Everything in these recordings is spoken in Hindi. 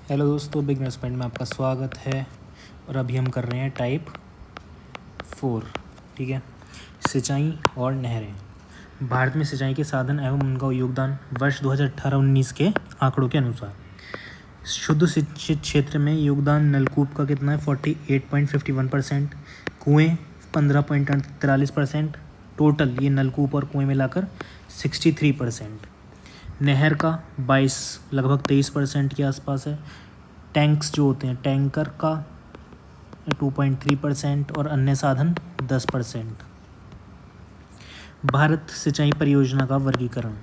हेलो दोस्तों, बिगनर्स पॉइंट में आपका स्वागत है। और अभी हम कर रहे हैं टाइप 4। ठीक है, सिंचाई और नहरें। भारत में सिंचाई के साधन एवं उनका योगदान वर्ष 2018-19 के आंकड़ों के अनुसार शुद्ध सिंचित क्षेत्र में योगदान नलकूप का कितना है 48.51%, कुएँ 15.43%, टोटल ये नलकूप और कुएँ मिलाकर 63%, नहर का 22 लगभग 23% के आसपास है, टैंक्स जो होते हैं टैंकर का 2.3% और अन्य साधन 10%। भारत सिंचाई परियोजना का वर्गीकरण।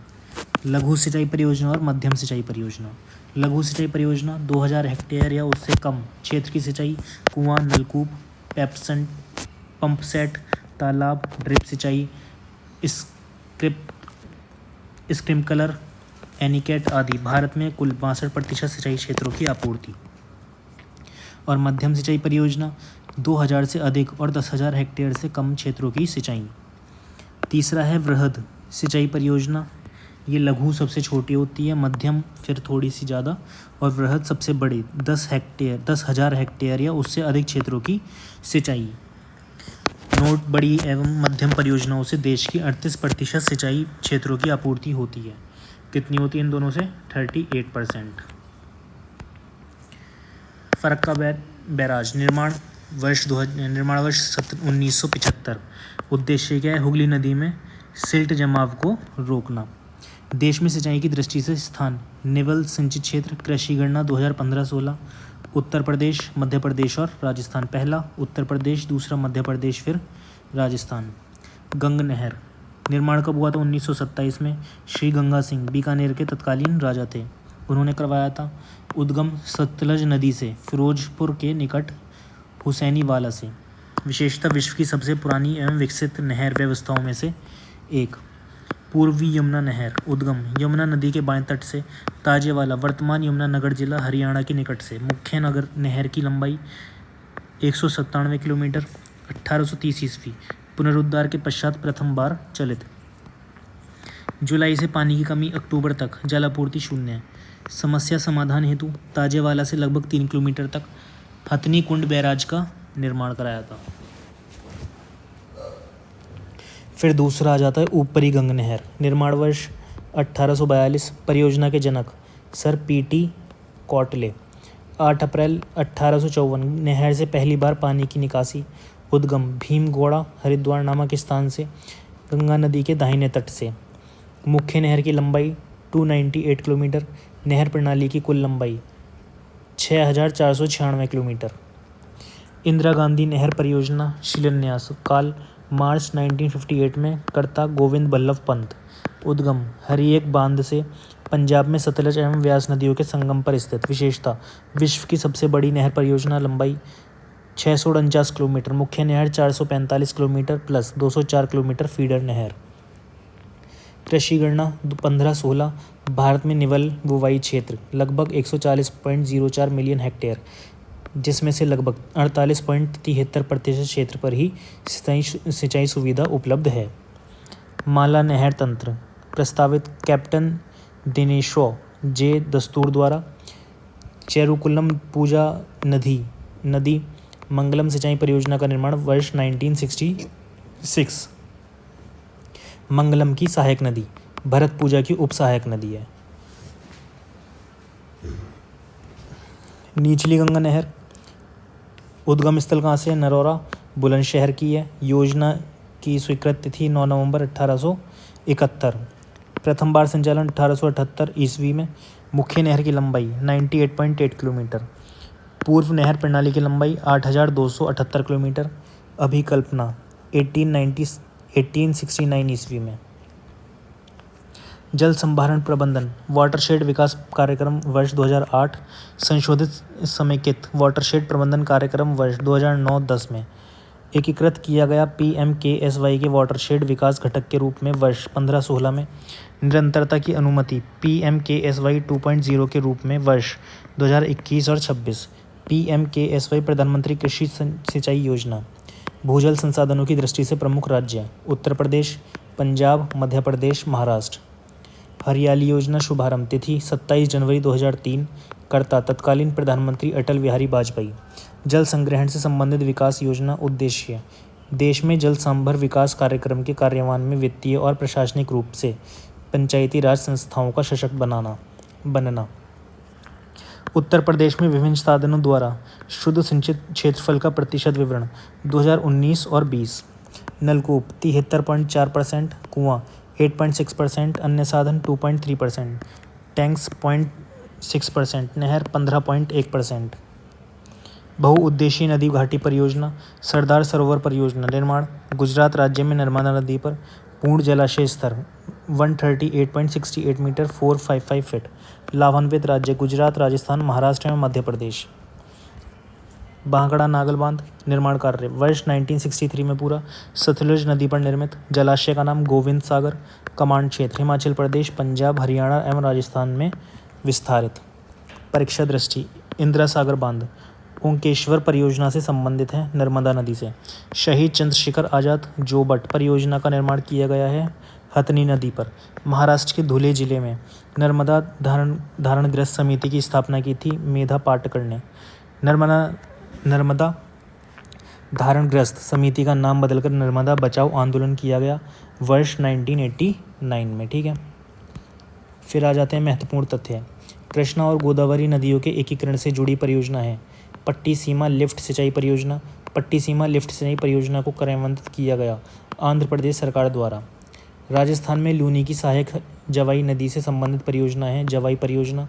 लघु सिंचाई परियोजना और मध्यम सिंचाई परियोजना। लघु सिंचाई परियोजना 2000 हेक्टेयर या उससे कम क्षेत्र की सिंचाई, कुआं, नलकूप, पेप्सन, पंप सेट, तालाब, ड्रिप सिंचाई, स्प्रिंकलर, एनीकट आदि। भारत में कुल 62% सिंचाई क्षेत्रों की आपूर्ति। और मध्यम सिंचाई परियोजना 2000 से अधिक और 10,000 हेक्टेयर से कम क्षेत्रों की सिंचाई। तीसरा है वृहद सिंचाई परियोजना। ये लघु सबसे छोटी होती है, मध्यम फिर थोड़ी सी ज़्यादा और वृहद सबसे बड़ी 10,000 हेक्टेयर या उससे अधिक क्षेत्रों की सिंचाई। नोट, बड़ी एवं मध्यम परियोजनाओं से देश की 38% सिंचाई क्षेत्रों की आपूर्ति होती है। कितनी होती है इन दोनों से? 38%। फरक्का बैराज निर्माण वर्ष 1975। उद्देश्य क्या है? हुगली नदी में सिल्ट जमाव को रोकना। देश में सिंचाई की दृष्टि से स्थान। निवल सिंचित क्षेत्र। कृषि गणना 2015-16। उत्तर प्रदेश, मध्य प्रदेश और राजस्थान। पहला उत्तर प्रदेश, दूसरा मध्य प्रदेश, फिर राजस्थान। गंग नहर निर्माण कब हुआ था? 1927 में। श्री गंगा सिंह बीकानेर के तत्कालीन राजा थे, उन्होंने करवाया था। उद्गम सतलज नदी से फिरोजपुर के निकट हुसैनी वाला से। विशेषता विश्व की सबसे पुरानी एवं विकसित नहर व्यवस्थाओं में से एक। पूर्वी यमुना नहर उद्गम यमुना नदी के बाएं तट से। ताजेवाला वर्तमान यमुनानगर जिला हरियाणा के निकट से। मुख्य नगर नहर की लंबाई 197 किलोमीटर। 1830 ईस्वी पुनरुद्धार के पश्चात प्रथम बार चलित। जुलाई से पानी की कमी, अक्टूबर तक जल आपूर्ति शून्य है। समस्या समाधान हेतु ताजेवाला से लगभग 3 किलोमीटर तक हथनी कुंड बैराज का निर्माण कराया था। फिर दूसरा आ जाता है ऊपरी गंग नहर। निर्माण वर्ष 1842। परियोजना के जनक सर पीटी कॉटले। 8 अप्रैल 1854 नहर से पहली बार पानी की निकासी। उद्गम भीमगोड़ा हरिद्वार नामक स्थान से, गंगा नदी के दाहिने तट से। मुख्य नहर की लंबाई 298 किलोमीटर। नहर प्रणाली की कुल लंबाई 6496 किलोमीटर। इंदिरा गांधी नहर परियोजना शिलान्यास काल मार्च 1958 में। कर्ता गोविंद बल्लभ पंत। उद्गम हरिएक बांध से, पंजाब में सतलज एवं व्यास नदियों के संगम पर स्थित। विशेषता विश्व की सबसे बड़ी नहर परियोजना। लंबाई 649 किलोमीटर। मुख्य नहर 445 किलोमीटर प्लस 204 किलोमीटर फीडर नहर। कृषि गणना 15-16। भारत में निवल बुवाई क्षेत्र लगभग 140.04 मिलियन हेक्टेयर, जिसमें से लगभग 48.73% क्षेत्र पर ही सिंचाई सुविधा उपलब्ध है। माला नहर तंत्र प्रस्तावित कैप्टन दिनेशो जे दस्तूर द्वारा। चेरुकुलम पूजा नदी मंगलम सिंचाई परियोजना का निर्माण वर्ष 1966। मंगलम की सहायक नदी भरत पूजा की उप सहायक नदी है। निचली गंगा नहर उद्गम स्थल कहाँ से? नरौरा बुलंदशहर की है। योजना की स्वीकृत तिथि 9 नवंबर 1871। प्रथम बार संचालन 1878 ईस्वी में। मुख्य नहर की लंबाई 98.8 किलोमीटर। पूर्व नहर प्रणाली की लंबाई 8278 किलोमीटर। अभिकल्पना 1869 ईस्वी में। जल संभारण प्रबंधन वाटरशेड विकास कार्यक्रम वर्ष 2008। संशोधित समेकित वाटरशेड प्रबंधन कार्यक्रम वर्ष 2009-10 में। एकीकृत किया गया PMKSY के वाटरशेड विकास घटक के रूप में वर्ष 15-16 में। निरंतरता की अनुमति PMKSY 2.0 के रूप में वर्ष 2021 और 26। PMKSY प्रधानमंत्री कृषि सिंचाई योजना। भूजल संसाधनों की दृष्टि से प्रमुख राज्य उत्तर प्रदेश, पंजाब, मध्य प्रदेश, महाराष्ट्र। हरियाली योजना शुभारंभ तिथि 27 जनवरी 2003। करता तत्कालीन प्रधानमंत्री अटल बिहारी वाजपेयी। जल संग्रहण से संबंधित विकास योजना उद्देश्य: देश में जल संभर विकास कार्यक्रम के कार्यान्वयन में वित्तीय और प्रशासनिक रूप से पंचायती राज संस्थाओं का सशक्त बनना। उत्तर प्रदेश में विभिन्न साधनों द्वारा शुद्ध सिंचित क्षेत्रफल का प्रतिशत विवरण 2019 और 20। नलकूप 73.4%, कुआं 8.6%, अन्य साधन 2.3%, टैंक्स 0.6%, नहर 15.1%। बहुउद्देशीय नदी घाटी परियोजना सरदार सरोवर परियोजना निर्माण गुजरात राज्य में नर्मदा नदी पर पूर्ण जलाशय स्तर 138.68 मीटर 455 फीट। लाभान्वित राज्य गुजरात, राजस्थान, महाराष्ट्र एवं मध्य प्रदेश। भांखड़ा नागल बांध निर्माण कार्य वर्ष 1963 में पूरा। सतलुज नदी पर निर्मित जलाशय का नाम गोविंद सागर। कमांड क्षेत्र हिमाचल प्रदेश, पंजाब, हरियाणा एवं राजस्थान में विस्तारित। परीक्षा दृष्टि इंदिरा सागर बांध ओंकेश्वर परियोजना से संबंधित है, नर्मदा नदी से। शहीद चंद्रशेखर आज़ाद जोबट परियोजना का निर्माण किया गया है हथनी नदी पर। महाराष्ट्र के धुले जिले में नर्मदा धारणग्रस्त समिति की स्थापना की थी मेधा पाटकर ने। नर्मदा धारणग्रस्त समिति का नाम बदलकर नर्मदा बचाओ आंदोलन किया गया वर्ष 1989 में। ठीक है, फिर आ जाते हैं महत्वपूर्ण तथ्य। कृष्णा और गोदावरी नदियों के एकीकरण से जुड़ी परियोजना है पट्टी सीमा लिफ्ट सिंचाई परियोजना। पट्टी सीमा लिफ्ट सिंचाई परियोजना को कार्यान्वित किया गया आंध्र प्रदेश सरकार द्वारा। राजस्थान में लूनी की सहायक जवाई नदी से संबंधित परियोजना है जवाई परियोजना।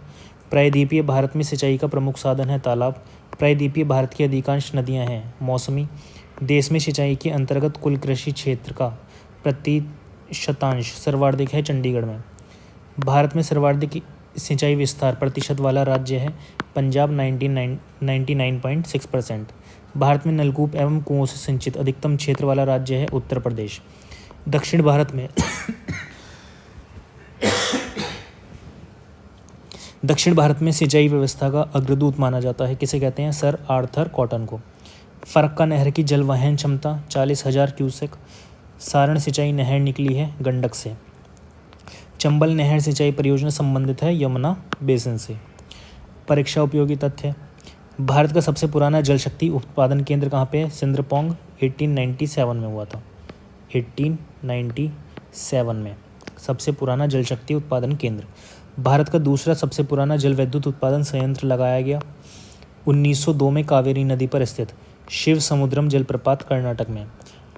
प्रायद्वीपीय भारत में सिंचाई का प्रमुख साधन है तालाब। प्रायद्वीपीय भारत की अधिकांश नदियां हैं मौसमी। देश में सिंचाई के अंतर्गत कुल कृषि क्षेत्र का प्रतिशतांश सर्वाधिक है चंडीगढ़ में। भारत में सर्वाधिक सिंचाई विस्तार प्रतिशत वाला राज्य है पंजाब 99.6%। भारत में नलकूप एवं कुओं से सिंचित अधिकतम क्षेत्र वाला राज्य है उत्तर प्रदेश। दक्षिण भारत में सिंचाई व्यवस्था का अग्रदूत माना जाता है। किसे कहते हैं? सर आर्थर कॉटन को। फरक्का नहर की जलवहन क्षमता 40,000 क्यूसेक। सारण सिंचाई नहर निकली है गंडक से। चंबल नहर सिंचाई परियोजना संबंधित है यमुना बेसिन से। परीक्षा उपयोगी तथ्य। भारत का सबसे पुराना जल शक्ति उत्पादन केंद्र कहाँ पे है? सिंद्रपोंग 1897 में हुआ था। 1897 में सबसे पुराना जल शक्ति उत्पादन केंद्र। भारत का दूसरा सबसे पुराना जल विद्युत उत्पादन संयंत्र लगाया गया 1902 में कावेरी नदी पर स्थित शिव समुद्रम जलप्रपात कर्नाटक में।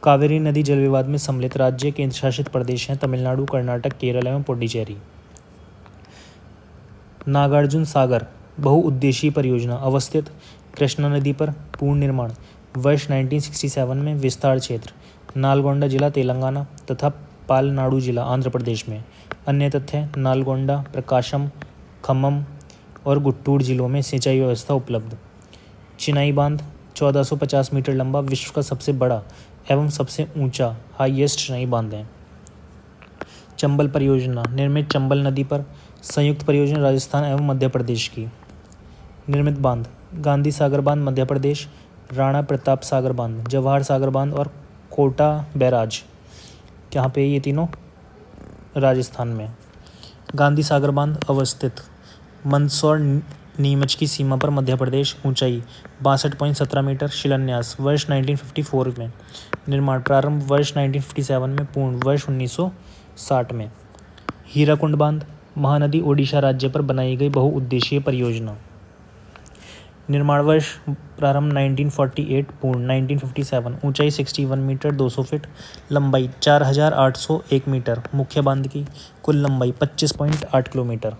कावेरी नदी जल विवाद में सम्मिलित राज्य केंद्र शासित प्रदेश हैं तमिलनाडु, कर्नाटक, केरल एवं पुडुचेरी। नागार्जुन सागर बहुउद्देशीय परियोजना अवस्थित कृष्णा नदी पर पूर्ण निर्माण वर्ष 1967 में। विस्तार क्षेत्र नालगोंडा जिला तेलंगाना तथा पालनाडु जिला आंध्र प्रदेश में। अन्य तथ्य नालगोंडा, प्रकाशम, खम्मम और गुट्टूर जिलों में सिंचाई व्यवस्था उपलब्ध। चिनाई बांध 1450 मीटर लंबा विश्व का सबसे बड़ा एवं सबसे ऊंचा हाईएस्ट चिनाई बांध है। चंबल परियोजना निर्मित चंबल नदी पर संयुक्त परियोजना राजस्थान एवं मध्य प्रदेश की। निर्मित बांध गांधी सागर बांध मध्य प्रदेश, राणा प्रताप सागर बांध, जवाहर सागर बांध और कोटा बैराज यहाँ पे ये तीनों राजस्थान में। गांधी सागर बांध अवस्थित मंदसौर नीमच की सीमा पर मध्य प्रदेश। ऊंचाई 62.17 मीटर। शिलान्यास वर्ष 1954 में। निर्माण प्रारंभ वर्ष 1957 में। पूर्ण वर्ष 1960 में। हीराकुंड बांध महानदी ओडिशा राज्य पर बनाई गई बहुउद्देशीय परियोजना। निर्माण वर्ष प्रारंभ 1948, पूर्ण 1957। ऊंचाई 61 मीटर 200 फीट। लंबाई 4,801 मीटर। मुख्य बांध की कुल लंबाई 25.8 किलोमीटर।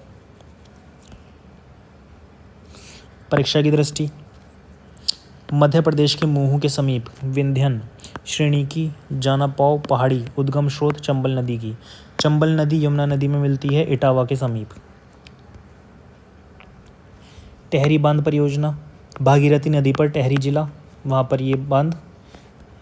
परीक्षा की दृष्टि मध्य प्रदेश के महू के समीप विंध्यन श्रेणी की जानापौव पहाड़ी उद्गम स्रोत चंबल नदी की। चंबल नदी यमुना नदी में मिलती है इटावा के समीप। टेहरी बांध परियोजना भागीरथी नदी पर टेहरी जिला वहाँ पर ये बांध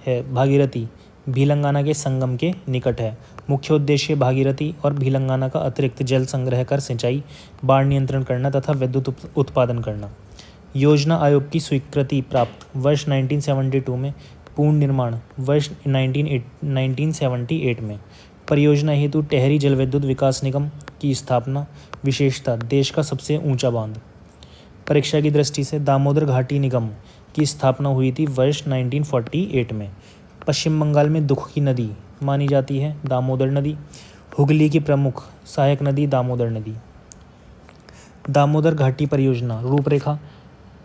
है। भागीरथी भीलंगाना के संगम के निकट है। मुख्य उद्देश्य भागीरथी और भीलंगाना का अतिरिक्त जल संग्रह कर सिंचाई, बाढ़ नियंत्रण करना तथा विद्युत उत्पादन करना। योजना आयोग की स्वीकृति प्राप्त वर्ष 1972 में। पूर्ण निर्माण वर्ष 1978 में। परियोजना हेतु टेहरी जल विद्युत विकास निगम की स्थापना। विशेषता देश का सबसे ऊंचा बांध। परीक्षा की दृष्टि से दामोदर घाटी निगम की स्थापना हुई थी वर्ष 1948 में। पश्चिम बंगाल में दुख की नदी मानी जाती है दामोदर नदी। हुगली की प्रमुख सहायक नदी दामोदर नदी। दामोदर घाटी परियोजना रूपरेखा।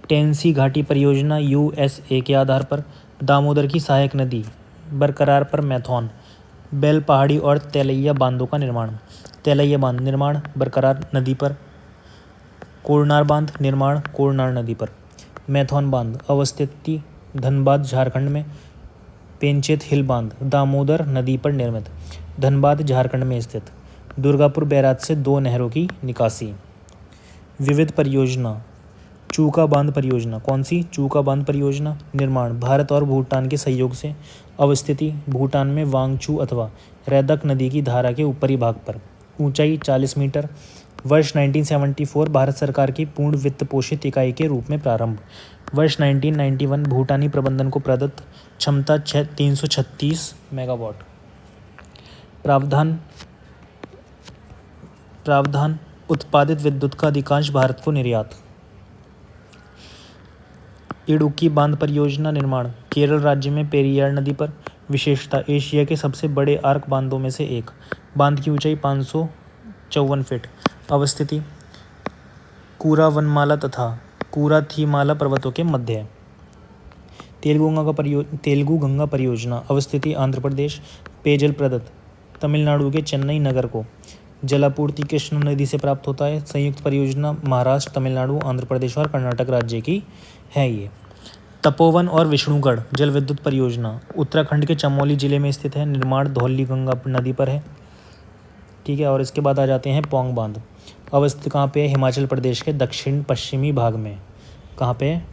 टेंसी घाटी परियोजना USA के आधार पर दामोदर की सहायक नदी बरकरार पर मैथॉन बेल पहाड़ी और तेलैया बांधों का निर्माण। तेलैया बांध निर्माण बरकरार नदी पर। कोरनार बांध निर्माण कोरनार नदी पर। मैथॉन बांध अवस्थिति धनबाद झारखंड में। पेंचेत हिल बांध दामोदर नदी पर निर्मित धनबाद झारखंड में स्थित। दुर्गापुर बैराज से 2 नहरों की निकासी। विविध परियोजना चूका बांध परियोजना। कौन सी? चूका बांध परियोजना निर्माण भारत और भूटान के सहयोग से। अवस्थिति भूटान में वांगचू अथवा रैदक नदी की धारा के ऊपरी भाग पर। ऊंचाई 40 मीटर। वर्ष 1974 भारत सरकार की पूर्ण वित्त पोषित इकाई के रूप में प्रारंभ। वर्ष 1991 भूटानी प्रबंधन को प्रदत्त क्षमता 336 मेगावाट। प्रावधान उत्पादित विद्युत का अधिकांश भारत को निर्यात। इडुक्की बांध परियोजना निर्माण केरल राज्य में पेरियार नदी पर। विशेषता एशिया के सबसे बड़े आर्क बांधों में से एक। बांध की ऊंचाई 554 फीट। अवस्थिति कूरा वनमाला तथा कूरा थीमाला पर्वतों के मध्य है। तेलुगु गंगा परियोजना अवस्थिति आंध्र प्रदेश। पेयजल प्रदत्त तमिलनाडु के चेन्नई नगर को। जलापूर्ति कृष्ण नदी से प्राप्त होता है। संयुक्त परियोजना महाराष्ट्र तमिलनाडु आंध्र प्रदेश और कर्नाटक राज्य की है। ये तपोवन और विष्णुगढ़ जल विद्युत परियोजना उत्तराखंड के चमोली जिले में स्थित है। निर्माण धौली गंगा नदी पर है। ठीक है, और इसके बाद आ जाते हैं पौंग बांध। अवस्थित कहाँ पे है? हिमाचल प्रदेश के दक्षिण पश्चिमी भाग में। कहाँ पे है?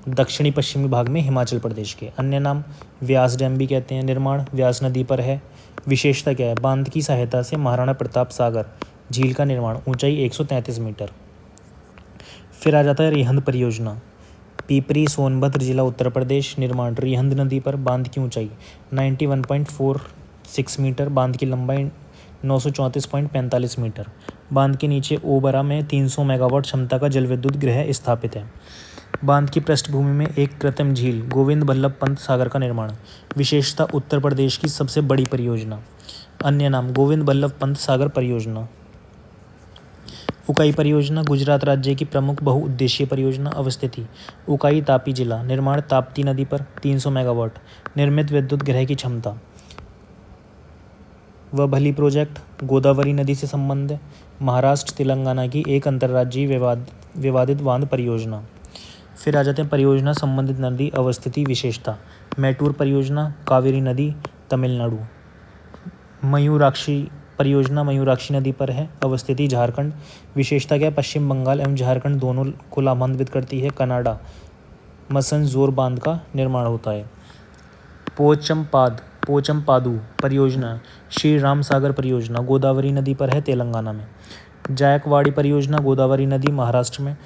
दक्षिणी पश्चिमी भाग में हिमाचल प्रदेश के। अन्य नाम व्यास डैम भी कहते हैं। निर्माण व्यास नदी पर है। विशेषता क्या है? बांध की सहायता से महाराणा प्रताप सागर झील का निर्माण। ऊंचाई 133 मीटर। फिर आ जाता है रिहंद परियोजना पीपरी सोनभद्र जिला उत्तर प्रदेश। निर्माण रिहंद नदी पर। बांध की ऊंचाई 91.46 मीटर। बांध की लंबाई 934.45 मीटर। बांध के नीचे ओबरा में 300 मेगावाट क्षमता का जल विद्युत गृह स्थापित है। बांध की पृष्ठभूमि में एक कृत्रिम झील गोविंद बल्लभ पंत सागर का निर्माण। विशेषता उत्तर प्रदेश की सबसे बड़ी परियोजना। अन्य नाम गोविंद बल्लभ पंत सागर परियोजना। उकाई परियोजना गुजरात राज्य की प्रमुख बहुउद्देशीय परियोजना। अवस्थिति उकाई तापी जिला। निर्माण ताप्ती नदी पर 300 मेगावाट निर्मित विद्युत गृह की क्षमता। वभली प्रोजेक्ट गोदावरी नदी से संबंध है। महाराष्ट्र तेलंगाना की एक अंतर्राज्यीय विवादित बांध परियोजना। फिर आ जाते हैं परियोजना संबंधित नदी अवस्थिति विशेषता। मैटूर परियोजना कावेरी नदी तमिलनाडु। मयूराक्षी परियोजना मयूराक्षी नदी पर है। अवस्थिति झारखंड। विशेषता क्या? पश्चिम बंगाल एवं झारखंड दोनों को लाभान्वित करती है। कनाडा मसनजोर बांध का निर्माण होता है। पोचमपादु परियोजना श्री राम सागर परियोजना गोदावरी नदी पर है तेलंगाना में। जायकवाड़ी परियोजना गोदावरी नदी महाराष्ट्र में।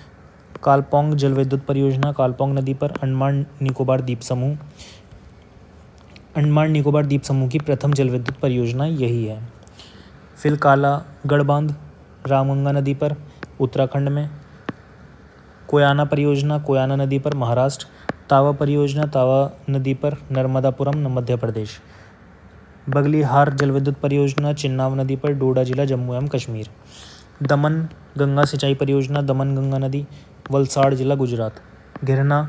कालपोंग जल विद्युत परियोजना कालपोंग नदी पर अंडमान निकोबार द्वीप समूह की प्रथम जल विद्युत परियोजना यही है। फिर कालागढ़ बांध रामगंगा नदी पर उत्तराखंड में। कोयाना परियोजना कोयाना नदी पर महाराष्ट्र। तावा परियोजना तावा नदी पर नर्मदापुरम मध्य प्रदेश। बगलीहार जल विद्युत परियोजना चिन्नाव नदी पर डोडा जिला जम्मू एवं कश्मीर। दमन गंगा सिंचाई परियोजना दमन गंगा नदी वलसाड़ जिला गुजरात। गिरना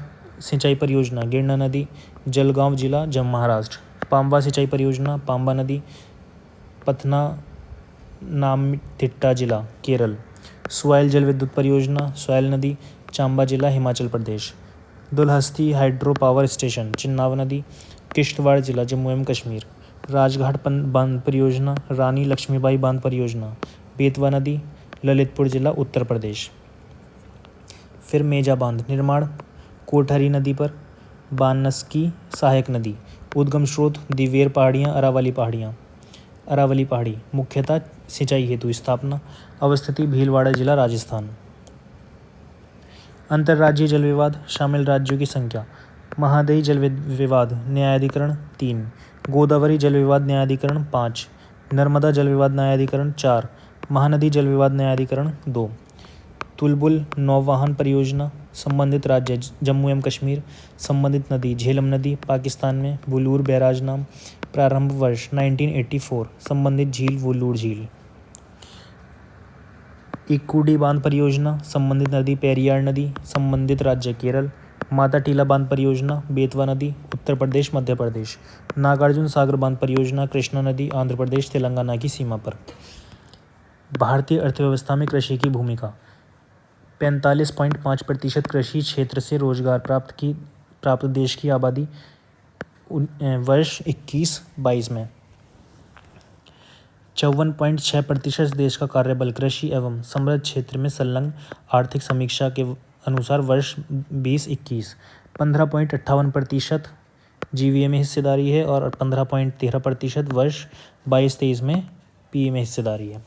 सिंचाई परियोजना गिरना नदी जलगांव जिला जम्मू महाराष्ट्र। पांबा सिंचाई परियोजना पांबा नदी पथना नामथिट्टा जिला केरल। सुआइल जल विद्युत परियोजना सुआइल नदी चांबा जिला Himachal Pradesh. Dulhasti hydro power station चिन्नाव नदी किश्तवाड़ जिला जम्मू एवं कश्मीर। राजघाट बांध परियोजना रानी लक्ष्मीबाई बांध परियोजना बेतवा नदी ललितपुर जिला उत्तर प्रदेश। फिर मेजा बांध निर्माण कोठरी नदी पर। बानस्की सहायक नदी उद्गम स्रोत दिवेर पहाड़ियाँ अरावली पहाड़ी मुख्यतः सिंचाई हेतु स्थापना। अवस्थिति भीलवाड़ा जिला राजस्थान। अंतर्राज्यीय जल विवाद शामिल राज्यों की संख्या। महादायी जल विवाद न्यायाधिकरण 3। गोदावरी जल विवाद न्यायाधिकरण 5। नर्मदा जल विवाद न्यायाधिकरण 4। महानदी जल विवाद न्यायाधिकरण 2। तुलबुल नौवहन परियोजना, संबंधित राज्य जम्मू एवं कश्मीर, संबंधित नदी झेलम नदी पाकिस्तान में, वुलूर बैराज नाम, प्रारंभ वर्ष 1984, संबंधित झील वुलूर झील। इक्कुडी बांध परियोजना, संबंधित नदी पेरियार नदी, संबंधित राज्य केरल, माता टीला बांध परियोजना बेतवा नदी, उत्तर प्रदेश मध्य प्रदेश, नागार्जुन सागर बांध परियोजना कृष्णा नदी, आंध्र प्रदेश तेलंगाना की सीमा पर। भारतीय अर्थव्यवस्था में कृषि की भूमिका 45.5% कृषि क्षेत्र से रोजगार प्राप्त देश की आबादी वर्ष 21-22 में। 54.6% देश का कार्यबल कृषि एवं समृद्ध क्षेत्र में संलग्न। आर्थिक समीक्षा के अनुसार वर्ष 2021 15.58% जीवीए में हिस्सेदारी है और 15.13% वर्ष 22-23 में पीए में हिस्सेदारी है।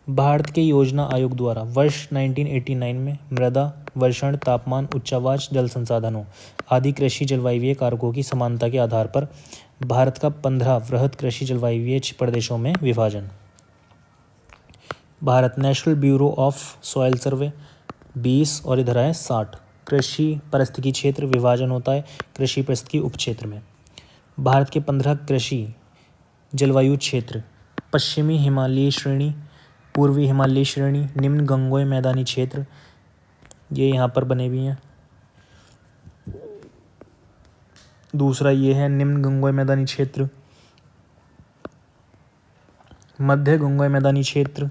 भारत के योजना आयोग द्वारा वर्ष 1989 में मृदा, वर्षण, तापमान, उच्चावाच, जल संसाधनों आदि कृषि जलवायु कारकों की समानता के आधार पर भारत का 15 वृहद कृषि जलवायु प्रदेशों में विभाजन। Bharat National Bureau of Soil Survey 20 और इधर है 60 कृषि परिस्थिति क्षेत्र विभाजन होता है कृषि परिस्थिति उपक्षेत्र में। भारत के 15 कृषि जलवायु क्षेत्र पश्चिमी हिमालयी श्रेणी, पूर्वी हिमालयी श्रेणी, निम्न गंगोय मैदानी क्षेत्र, ये यहाँ पर बने हुए हैं। दूसरा ये है निम्न गंगोय मैदानी क्षेत्र, मध्य गंगोय मैदानी क्षेत्र,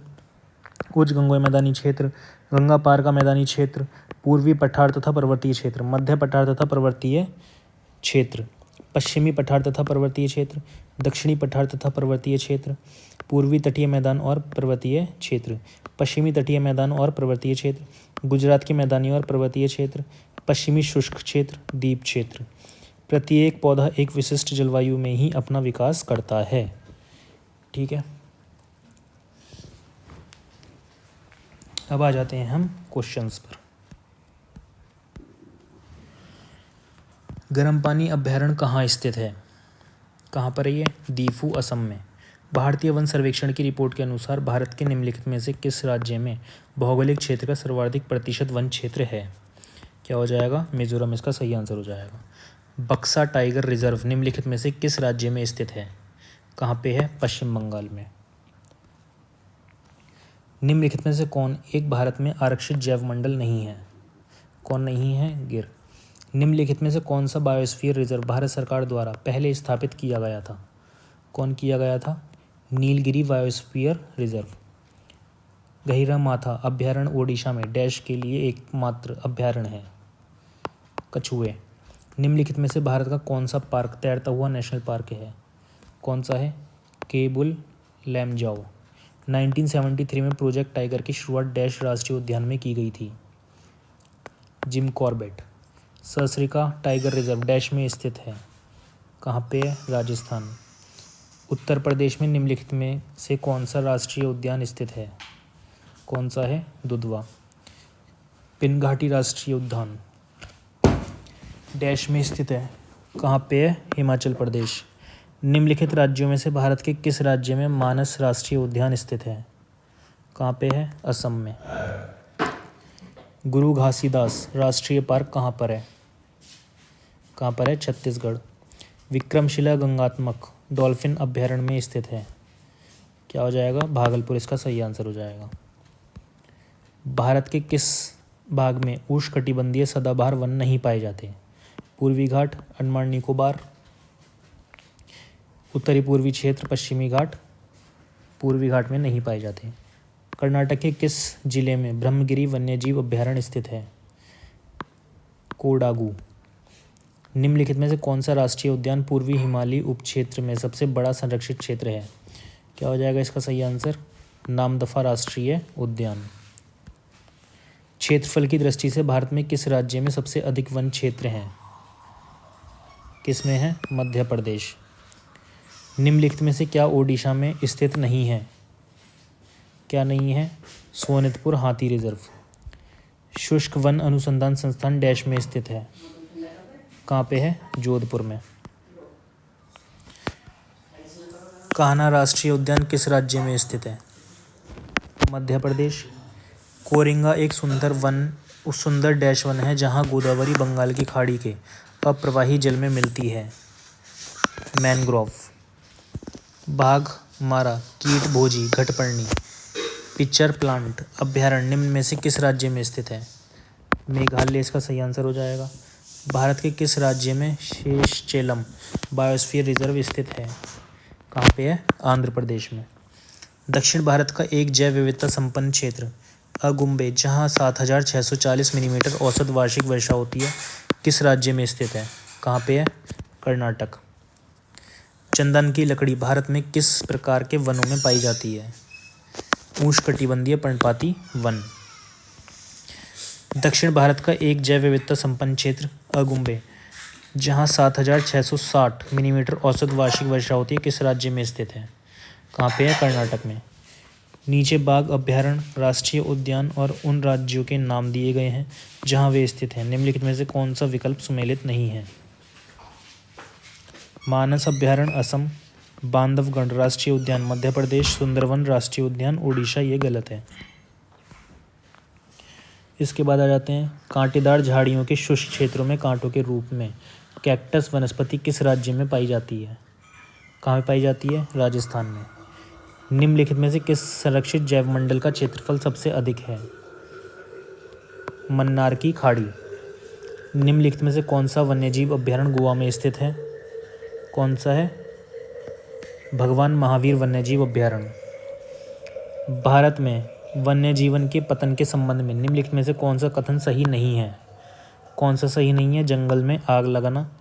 उच्च गंगोय मैदानी क्षेत्र, गंगा पार का मैदानी क्षेत्र, पूर्वी पठार तथा पर्वतीय क्षेत्र, मध्य पठार तथा पर्वतीय क्षेत्र, पश्चिमी पठार तथा पर्वतीय क्षेत्र, दक्षिणी पठार तथा पर्वतीय क्षेत्र, पूर्वी तटीय मैदान और पर्वतीय क्षेत्र, पश्चिमी तटीय मैदान और पर्वतीय क्षेत्र, गुजरात के मैदानी और पर्वतीय क्षेत्र, पश्चिमी शुष्क क्षेत्र, द्वीप क्षेत्र। प्रत्येक पौधा एक विशिष्ट जलवायु में ही अपना विकास करता है। ठीक है, अब आ जाते हैं हम क्वेश्चंस पर। गर्म पानी अभ्यारण्य कहाँ स्थित है? कहाँ पर है ये? दीफू, असम में। भारतीय वन सर्वेक्षण की रिपोर्ट के अनुसार भारत के निम्नलिखित में से किस राज्य में भौगोलिक क्षेत्र का सर्वाधिक प्रतिशत वन क्षेत्र है? क्या हो जाएगा? मिजोरम इसका सही आंसर हो जाएगा। बक्सा टाइगर रिजर्व निम्नलिखित में से किस राज्य में स्थित है? कहाँ पे है? पश्चिम बंगाल में। निम्नलिखित में से कौन एक भारत में आरक्षित जैव मंडल नहीं है? कौन नहीं है? गिर। निम्नलिखित में से कौन सा बायोस्फीयर रिजर्व भारत सरकार द्वारा पहले स्थापित किया गया था? कौन किया गया था? Nilgiri biosphere reserve. गहिरामाथा अभ्यारण्य ओडिशा में डैश के लिए एकमात्र अभ्यारण्य है, कछुए। निम्नलिखित में से भारत का कौन सा पार्क तैरता हुआ नेशनल पार्क है? कौन सा है? केबुल लैमजाओ। 1973 में प्रोजेक्ट टाइगर की शुरुआत डैश राष्ट्रीय उद्यान में की गई थी, Jim Corbett. Sariska tiger reserve डैश में स्थित है, कहाँ पे है? राजस्थान। उत्तर प्रदेश में निम्नलिखित में से कौन सा राष्ट्रीय उद्यान स्थित है? कौन सा है? दुधवा। पिनघाटी राष्ट्रीय उद्यान डैश में स्थित है, कहाँ पे है? हिमाचल प्रदेश। निम्नलिखित राज्यों में से भारत के किस राज्य में मानस राष्ट्रीय उद्यान स्थित है? कहाँ पे है? असम में। गुरु घासीदास राष्ट्रीय पार्क कहाँ पर है? कहाँ पर है? छत्तीसगढ़। विक्रमशिला गंगात्मक डॉल्फिन अभ्यारण्य में स्थित है, क्या हो जाएगा? भागलपुर इसका सही आंसर हो जाएगा। भारत के किस भाग में उष्णकटिबंधीय सदाबहार वन नहीं पाए जाते? पूर्वी घाट, अंडमान निकोबार, उत्तरी पूर्वी क्षेत्र, पश्चिमी घाट। पूर्वी घाट में नहीं पाए जाते। कर्नाटक के किस जिले में ब्रह्मगिरी वन्यजीव अभ्यारण्य स्थित है? कोडागू। निम्नलिखित में से कौन सा राष्ट्रीय उद्यान पूर्वी हिमालयी उपक्षेत्र में सबसे बड़ा संरक्षित क्षेत्र है? क्या हो जाएगा इसका सही आंसर? नामदफा राष्ट्रीय उद्यान। क्षेत्रफल की दृष्टि से भारत में किस राज्य में सबसे अधिक वन क्षेत्र हैं? किस में है? मध्य प्रदेश। निम्नलिखित में से क्या ओडिशा में स्थित नहीं है? क्या नहीं है? सोनितपुर हाथी रिजर्व। शुष्क वन अनुसंधान संस्थान डैश में स्थित है, कहाँ पे है? जोधपुर में। कान्हा राष्ट्रीय उद्यान किस राज्य में स्थित है? मध्य प्रदेश। कोरिंगा एक सुंदर डैश वन है जहाँ गोदावरी बंगाल की खाड़ी के अप्रवाही जल में मिलती है। मैनग्रोव। बाघ मारा कीट भोजी घटपर्णी पिक्चर प्लांट अभ्यारण्य निम्न में से किस राज्य में स्थित है? मेघालय इसका सही आंसर हो जाएगा। भारत के किस राज्य में शेषचेलम बायोस्फीयर रिजर्व स्थित है? कहाँ पे है? आंध्र प्रदेश में। दक्षिण भारत का एक जैव विविधता संपन्न क्षेत्र अगुम्बे जहाँ 7640 मिलीमीटर औसत वार्षिक वर्षा होती है किस राज्य में स्थित है? कहाँ पे है? कर्नाटक। चंदन की लकड़ी भारत में किस प्रकार के वनों में पाई जाती है? उष्णकटिबंधीय पर्णपाती वन। दक्षिण भारत का एक जैव विविधता संपन्न क्षेत्र अगुम्बे जहाँ 7660 मिलीमीटर औसत वार्षिक वर्षा होती है किस राज्य में स्थित है? कहाँ पे है? कर्नाटक में। नीचे बाघ अभ्यारण्य राष्ट्रीय उद्यान और उन राज्यों के नाम दिए गए हैं जहाँ वे स्थित हैं। निम्नलिखित में से कौन सा विकल्प सुमेलित नहीं है? मानस अभ्यारण्य असम, बांधवगढ़ राष्ट्रीय उद्यान मध्य प्रदेश, सुंदरवन राष्ट्रीय उद्यान उड़ीसा। ये गलत है। इसके बाद आ जाते हैं कांटेदार झाड़ियों के शुष्क क्षेत्रों में कांटों के रूप में कैक्टस वनस्पति किस राज्य में पाई जाती है? कहाँ पाई जाती है? राजस्थान में। निम्नलिखित में से किस संरक्षित जैवमंडल का क्षेत्रफल सबसे अधिक है? मन्नार की खाड़ी। निम्नलिखित में से कौन सा वन्यजीव अभ्यारण्य गोवा में स्थित है? कौन सा है? भगवान महावीर वन्यजीव अभ्यारण्य। भारत में वन्य जीवन के पतन के संबंध में निम्नलिखित में से कौन सा कथन सही नहीं है? कौन सा सही नहीं है? जंगल में आग लगाना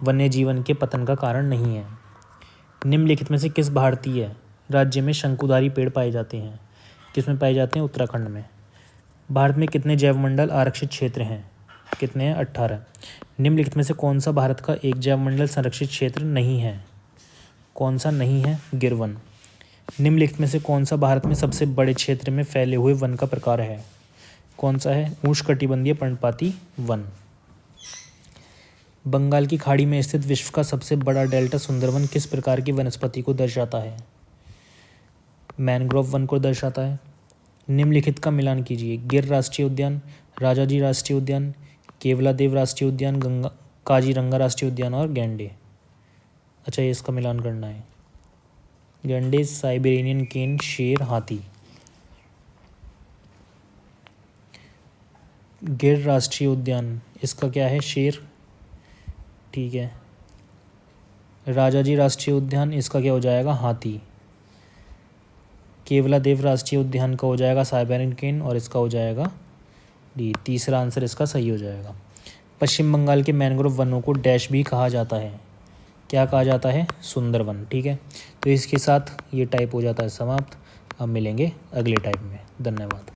वन्य जीवन के पतन का कारण नहीं है। निम्नलिखित में से किस भारतीय राज्य में शंकुधारी पेड़ पाए जाते हैं? किस में पाए जाते हैं? उत्तराखंड में। भारत में कितने जैवमंडल आरक्षित क्षेत्र हैं? कितने हैं? 18। निम्नलिखित में से कौन सा भारत का एक जैवमंडल संरक्षित क्षेत्र नहीं है? कौन सा नहीं है? गिरवन। निम्नलिखित में से कौन सा भारत में सबसे बड़े क्षेत्र में फैले हुए वन का प्रकार है? कौन सा है? उष्णकटिबंधीय पर्णपाती वन। बंगाल की खाड़ी में स्थित विश्व का सबसे बड़ा डेल्टा सुंदरवन किस प्रकार की वनस्पति को दर्शाता है? मैनग्रोव वन को दर्शाता है। निम्नलिखित का मिलान कीजिए। गिर राष्ट्रीय उद्यान, राजाजी राष्ट्रीय उद्यान, केवलादेव राष्ट्रीय उद्यान, काजीरंगा राष्ट्रीय उद्यान और गैंडे। अच्छा, ये इसका मिलान करना है। गैंडे साइबेरियन केन शेर हाथी। गिर राष्ट्रीय उद्यान इसका क्या है? शेर। ठीक है। राजाजी राष्ट्रीय उद्यान इसका क्या हो जाएगा? हाथी। केवलादेव राष्ट्रीय उद्यान का हो जाएगा साइबेरियन केन और इसका हो जाएगा डी। तीसरा आंसर इसका सही हो जाएगा। पश्चिम बंगाल के मैंग्रोव वनों को डैश भी कहा जाता है। क्या कहा जाता है? सुंदरवन। ठीक है, तो इसके साथ ये टाइप हो जाता है समाप्त। अब मिलेंगे अगले टाइप में। धन्यवाद।